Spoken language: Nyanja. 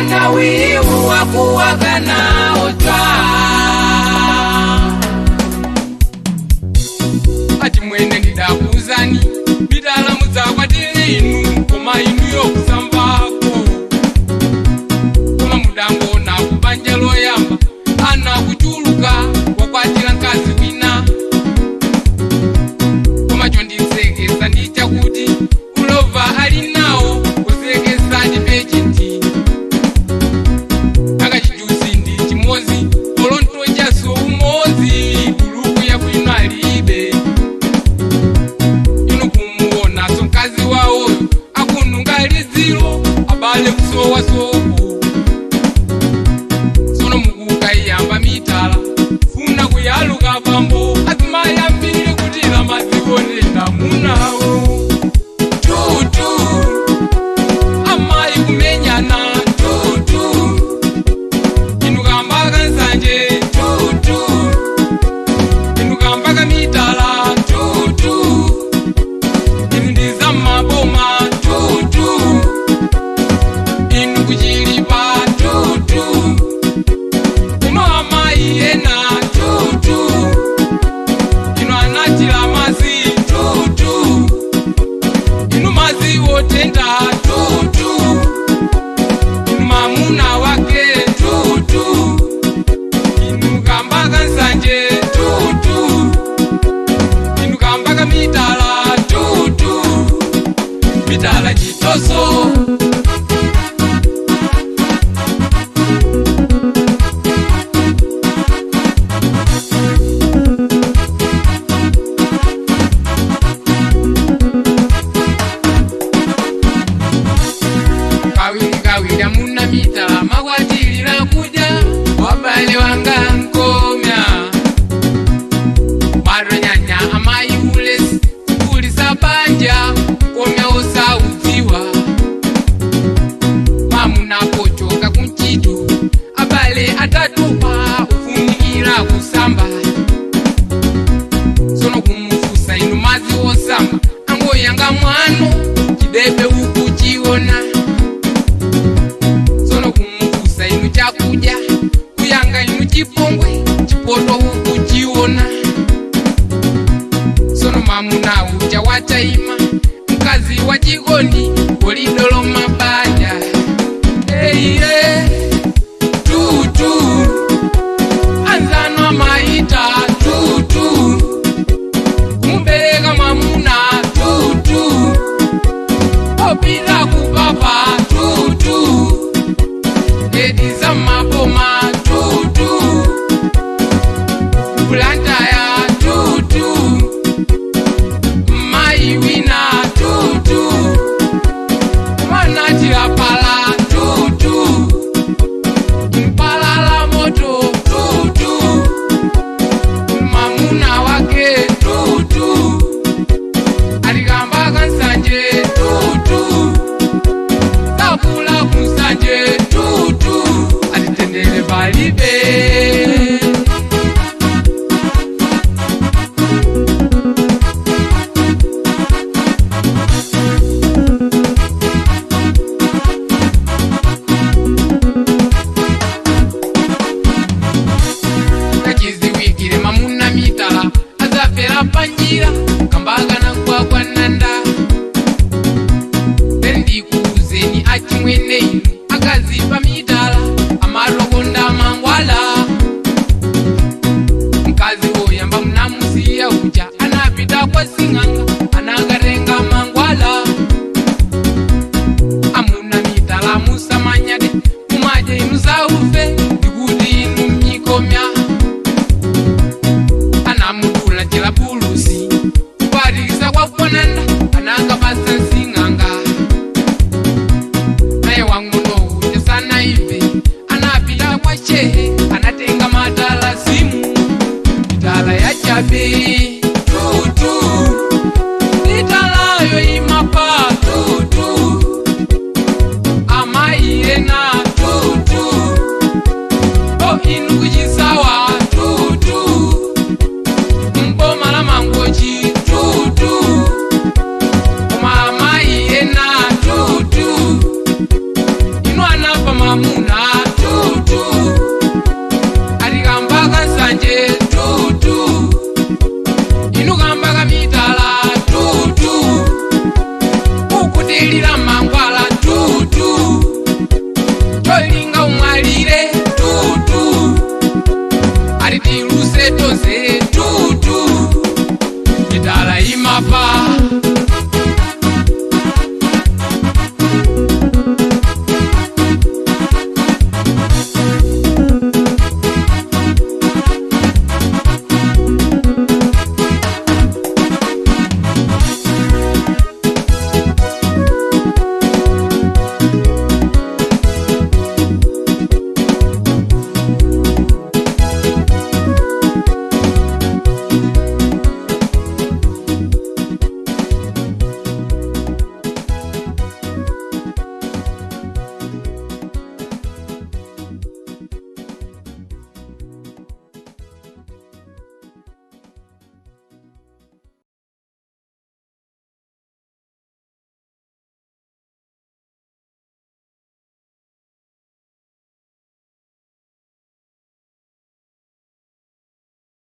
na wiu wakuwagana otwa ati mwene ndidakuzani bidala muzakwatile inu koma inu yokusambako koma mudango na kubanja loyamba ana kuchuluka wakwatila nkazi wina koma chonditsekesa ndichakuti ulova alinawo kusekesa ndipechiti akachijusi ndi chimozi olonto chaso umozi buluku ya bwino alibe ino kumuona so mkazi wawo akununga lizilo abale kusowa sopo sono mukukayamba mitala funa kuyaluka bambo azimayambire kutila maziwonenda munawo tutu amayi kumenyana tutu inukambaka nsanje tutu inukambaka mitala tutu inu ndiza maboma tutu inu kuchilipa tutu uno amayi yena tutu inu anatila mazi tutu inu mazi wotenda tutu inu mamuna wake tutu inu kambaka nsanje tutu inu kambaka mitala tutu mitala chitoso kawira muna mitala magwatilila kuja wabale wanga nkomya maronyanya amayi ulesi kulisa banja komya osauziwa mamunapochoka kunchitu abale atatupa ufunikila kusamba sono kumufusa inu mazi osamba angoyanga mwano chidebe ukuchiona sono kumufusa inu chakuja kuyanga inu chipongwe chipoto ukuchiona sono mamuna ucha wachaima mkazi wa chikondi kolido